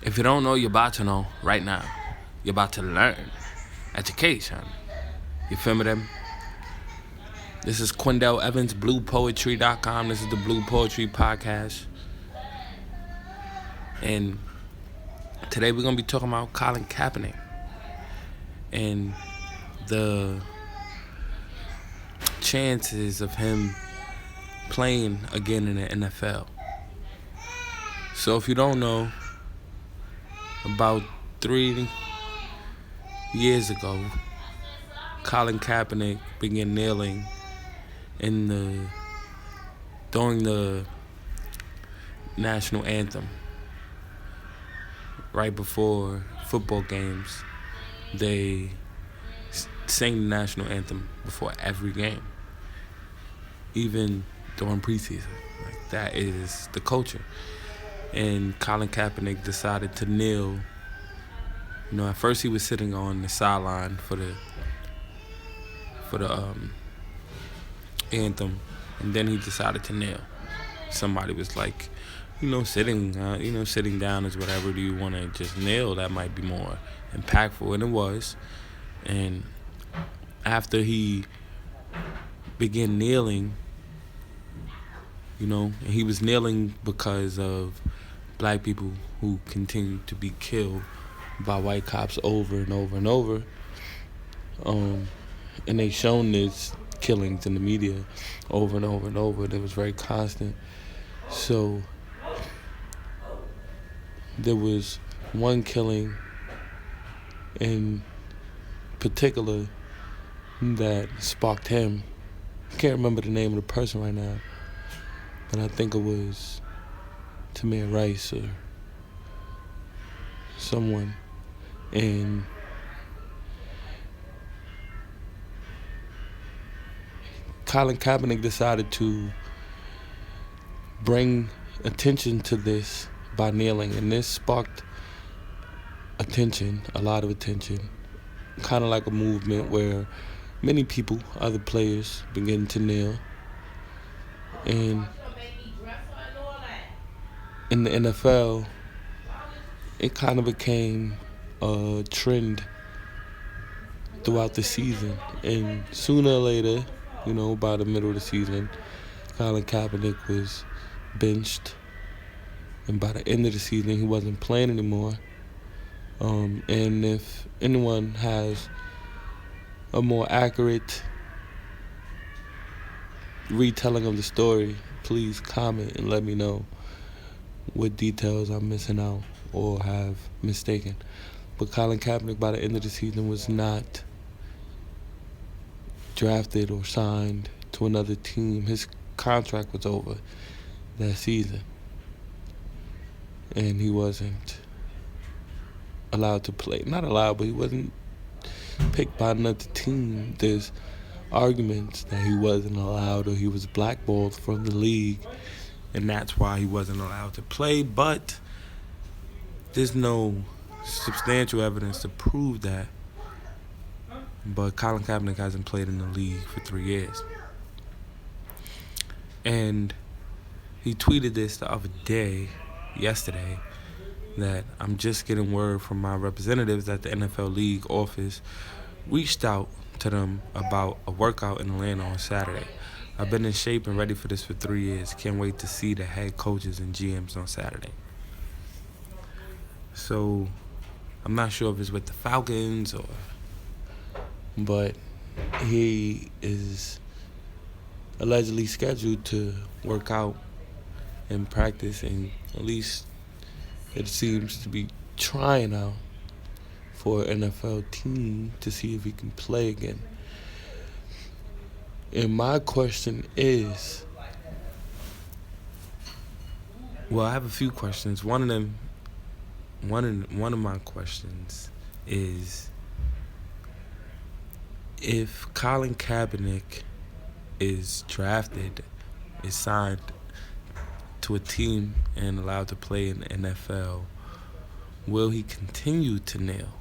If you don't know, you're about to know right now. You're about to learn. Education. You feel me, them? This is Quindell Evans, BluePoetry.com. This is the Blue Poetry Podcast. And today we're going to be talking about Colin Kaepernick and the chances of him playing again in the NFL. So if you don't know, about 3 years ago, Colin Kaepernick began kneeling during the national anthem. Right before football games, they sing the national anthem before every game, even during preseason. Like, that is the culture. And Colin Kaepernick decided to kneel. At first he was sitting on the sideline for the anthem, and then he decided to kneel. Somebody was like, sitting down is whatever. Do you want to just kneel? That might be more impactful, and it was. And after he began kneeling, and he was kneeling because of black people who continue to be killed by white cops over and over and over. And they shown this killings in the media over and over and over. It was very constant. So there was one killing in particular that sparked him. I can't remember the name of the person right now, but I think it was Tamir Rice or someone. And Colin Kaepernick decided to bring attention to this by kneeling, and this sparked attention, a lot of attention, kind of like a movement where many people, other players, began to kneel. And in the NFL, it kind of became a trend throughout the season. And sooner or later, by the middle of the season, Colin Kaepernick was benched. And by the end of the season, he wasn't playing anymore. And if anyone has a more accurate retelling of the story, please comment and let me know what details I'm missing out or have mistaken. But Colin Kaepernick, by the end of the season, was not drafted or signed to another team. His contract was over that season, and he wasn't allowed to play. Not allowed, but he wasn't picked by another team. There's arguments that he wasn't allowed or he was blackballed from the league, and that's why he wasn't allowed to play. But there's no substantial evidence to prove that. But Colin Kaepernick hasn't played in the league for 3 years. And he tweeted this the other day, yesterday, that I'm just getting word from my representatives at the NFL league office reached out to them about a workout in Atlanta on Saturday. I've been in shape and ready for this for 3 years. Can't wait to see the head coaches and GMs on Saturday. So I'm not sure if it's with the Falcons but he is allegedly scheduled to work out and practice, and at least it seems to be trying out for an NFL team to see if he can play again. And my question is, well, I have a few questions. One of my questions is, if Colin Kaepernick is drafted, is signed to a team and allowed to play in the NFL, will he continue to kneel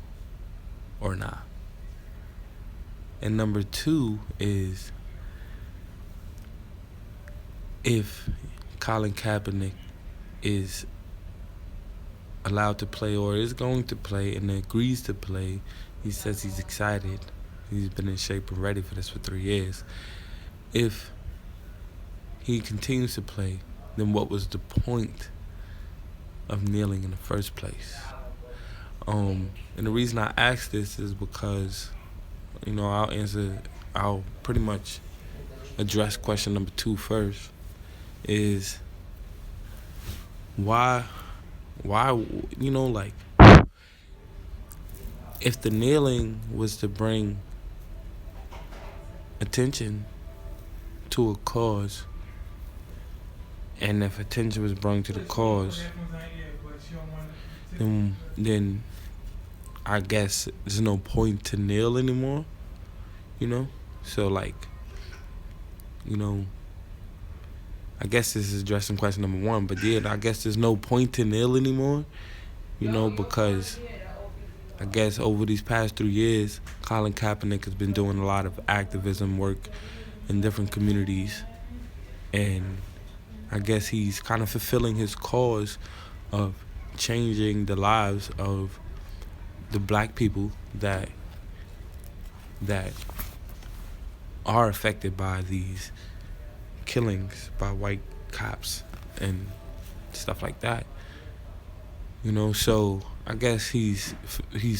or not? And number two is, if Colin Kaepernick is allowed to play or is going to play and agrees to play, he says he's excited. He's been in shape and ready for this for 3 years. If he continues to play, then what was the point of kneeling in the first place? And the reason I ask this is because, I'll pretty much address question number 2 first, is why, if the kneeling was to bring attention to a cause, and if attention was brought to the cause, then I guess there's no point to kneel anymore, So, I guess this is addressing question number 1, but I guess there's no point to kneel anymore, because I guess over these past 3 years, Colin Kaepernick has been doing a lot of activism work in different communities, and I guess he's kind of fulfilling his cause of changing the lives of the black people that are affected by these killings by white cops and stuff like that. So I guess he's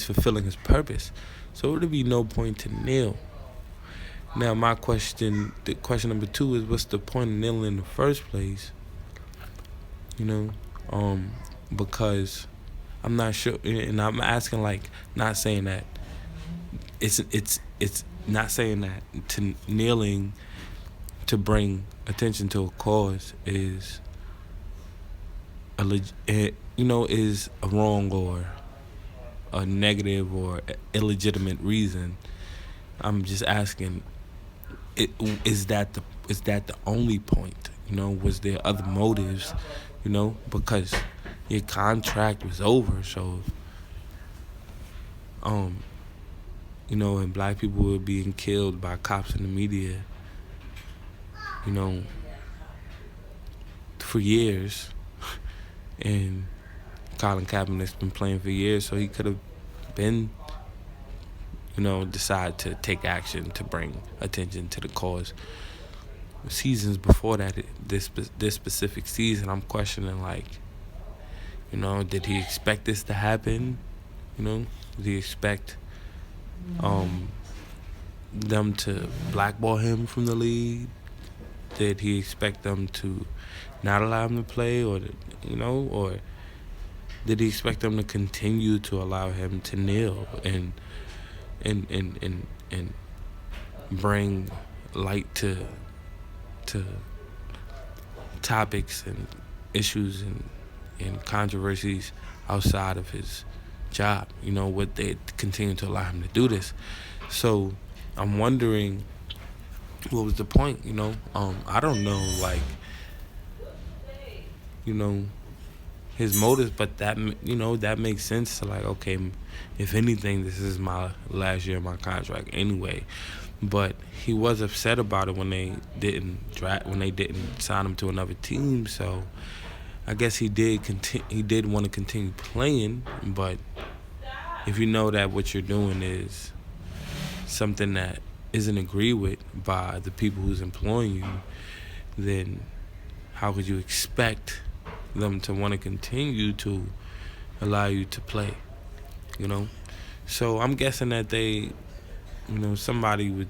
fulfilling his purpose. So there would be no point to kneel. Now the question number 2 is, what's the point of kneeling in the first place? Because I'm not sure, and I'm asking, not saying that it's not saying that to kneeling to bring attention to a cause is is a wrong or a negative or illegitimate reason. I'm just asking, is that the only point? Was there other motives? Because your contract was over, so and black people were being killed by cops in the media, for years, and Colin Kaepernick's been playing for years, so he could have been, decide to take action to bring attention to the cause. Seasons before that, this specific season, I'm questioning, did he expect this to happen? Did he expect them to blackball him from the league? Did he expect them to not allow him to play, or did he expect them to continue to allow him to kneel and bring light to topics and issues and controversies outside of his job? Would they continue to allow him to do this? So I'm wondering, what was the point? I don't know, his motives, but that makes sense to okay, if anything, this is my last year of my contract anyway. But he was upset about it when they didn't sign him to another team. So I guess he did want to continue playing. But if you know that what you're doing is something that isn't agreed with by the people who's employing you, then how could you expect them to want to continue to allow you to play? So I'm guessing that they, somebody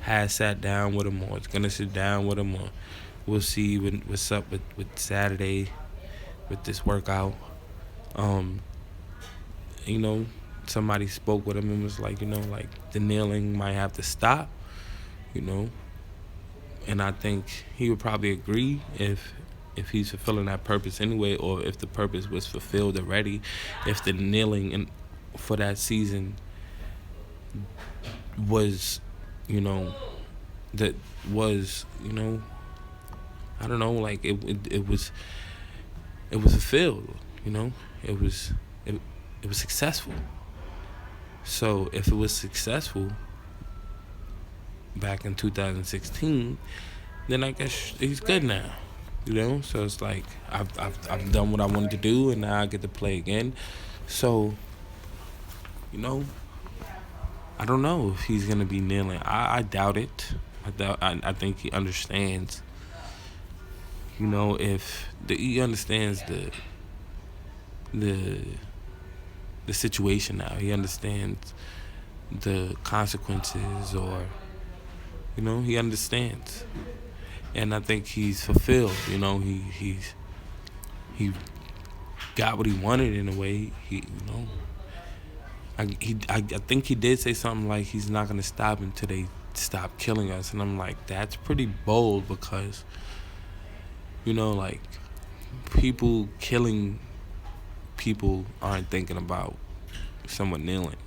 has sat down with him, or is gonna sit down with him, or we'll see what's up with Saturday with this workout. Somebody spoke with him and was the kneeling might have to stop, and I think he would probably agree if he's fulfilling that purpose anyway, or if the purpose was fulfilled already, if the kneeling for that season was, that was, I don't know, it was fulfilled, it was successful. So if it was successful back in 2016, then I guess he's good now. So it's like I've done what I wanted to do, and now I get to play again. So, you know, I don't know if he's gonna be kneeling. I doubt it. I think he understands. If he understands the the situation now. He understands the consequences, or he understands, and I think he's fulfilled. He got what he wanted in a way. I think he did say something like he's not gonna stop until they stop killing us, and I'm like, that's pretty bold, because like, people killing people aren't thinking about someone kneeling.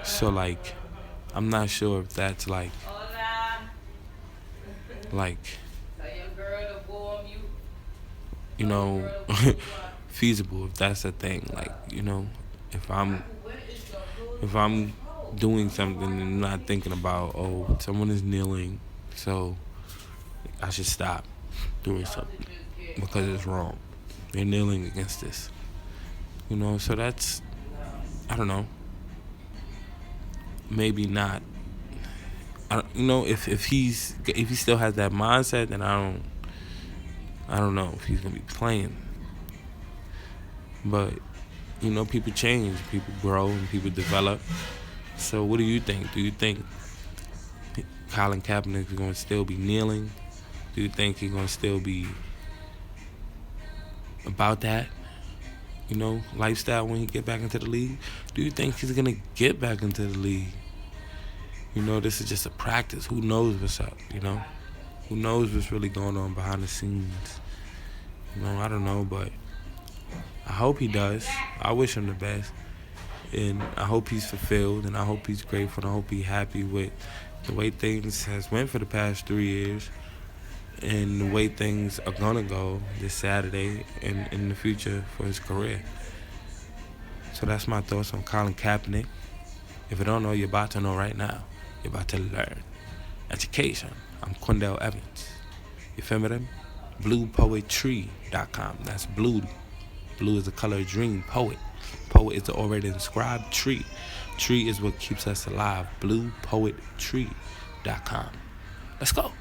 So like, I'm not sure if that's like you know feasible, if that's a thing. Like, if I'm doing something and not thinking about, oh, someone is kneeling, so I should stop doing something because it's wrong. They're kneeling against this. So that's, I don't know. Maybe not. If he still has that mindset, then I don't know if he's gonna be playing. But people change, people grow, and people develop. So what do you think? Do you think Colin Kaepernick is gonna still be kneeling? Do you think he's gonna still be about that, lifestyle when he get back into the league? Do you think he's gonna get back into the league? This is just a practice. Who knows what's up? Who knows what's really going on behind the scenes? I don't know, but I hope he does. I wish him the best, and I hope he's fulfilled, and I hope he's grateful, and I hope he's happy with the way things has went for the past 3 years, and the way things are gonna go this Saturday and in the future for his career. So that's my thoughts on Colin Kaepernick. If you don't know, you're about to know right now. You're about to learn. Education. I'm Quindell Evans. You feel me? BluePoetry.com. That's blue. Blue is the color of dream. Poet. Poet is the already inscribed tree. Tree is what keeps us alive. BluePoetry.com. Let's go.